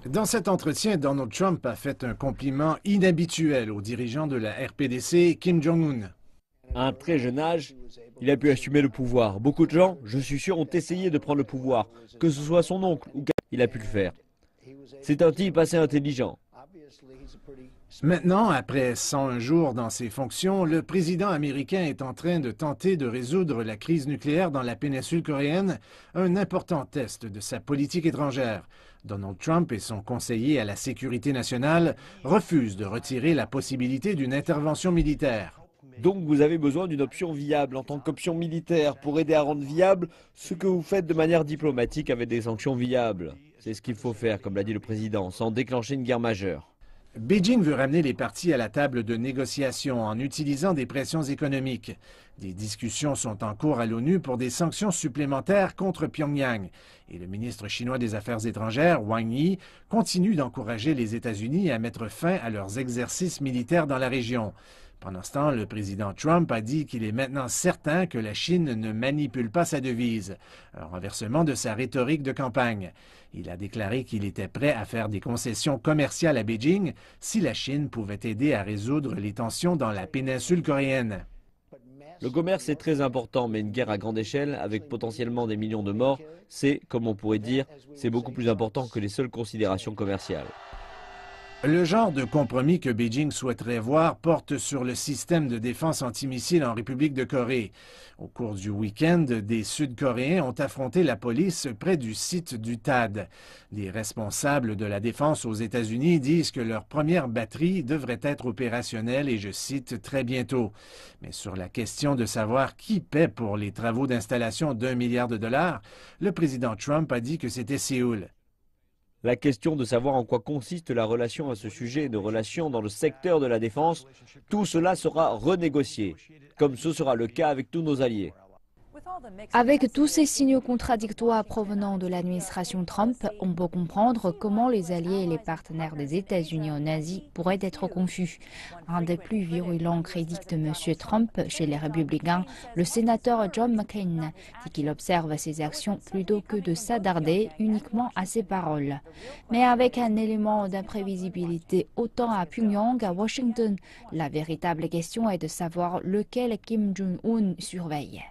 Dans cet entretien, Donald Trump a fait un compliment inhabituel au dirigeant de la RPDC, Kim Jong-un. À un très jeune âge, il a pu assumer le pouvoir. Beaucoup de gens, je suis sûr, ont essayé de prendre le pouvoir, que ce soit son oncle ou quelqu'un, il a pu le faire. C'est un type assez intelligent. Maintenant, après 101 jours dans ses fonctions, le président américain est en train de tenter de résoudre la crise nucléaire dans la péninsule coréenne, un important test de sa politique étrangère. Donald Trump et son conseiller à la sécurité nationale refusent de retirer la possibilité d'une intervention militaire. Donc vous avez besoin d'une option viable en tant qu'option militaire pour aider à rendre viable ce que vous faites de manière diplomatique avec des sanctions viables. C'est ce qu'il faut faire, comme l'a dit le président, sans déclencher une guerre majeure. Beijing veut ramener les parties à la table de négociation en utilisant des pressions économiques. Des discussions sont en cours à l'ONU pour des sanctions supplémentaires contre Pyongyang. Et le ministre chinois des Affaires étrangères, Wang Yi, continue d'encourager les États-Unis à mettre fin à leurs exercices militaires dans la région. Pendant ce temps, le président Trump a dit qu'il est maintenant certain que la Chine ne manipule pas sa devise, un renversement de sa rhétorique de campagne. Il a déclaré qu'il était prêt à faire des concessions commerciales à Beijing si la Chine pouvait aider à résoudre les tensions dans la péninsule coréenne. Le commerce est très important, mais une guerre à grande échelle, avec potentiellement des millions de morts, c'est, comme on pourrait dire, c'est beaucoup plus important que les seules considérations commerciales. Le genre de compromis que Beijing souhaiterait voir porte sur le système de défense antimissile en République de Corée. Au cours du week-end, des Sud-Coréens ont affronté la police près du site du THAAD. Les responsables de la défense aux États-Unis disent que leur première batterie devrait être opérationnelle, et je cite, très bientôt. Mais sur la question de savoir qui paie pour les travaux d'installation d'1 milliard de dollars, le président Trump a dit que c'était Séoul. La question de savoir en quoi consiste la relation à ce sujet de relations dans le secteur de la défense, tout cela sera renégocié, comme ce sera le cas avec tous nos alliés. Avec tous ces signaux contradictoires provenant de l'administration Trump, on peut comprendre comment les alliés et les partenaires des États-Unis en Asie pourraient être confus. Un des plus virulents critiques de M. Trump chez les Républicains, le sénateur John McCain, dit qu'il observe ses actions plutôt que de s'attarder uniquement à ses paroles. Mais avec un élément d'imprévisibilité autant à Pyongyang qu'à Washington, la véritable question est de savoir lequel Kim Jong-un surveille.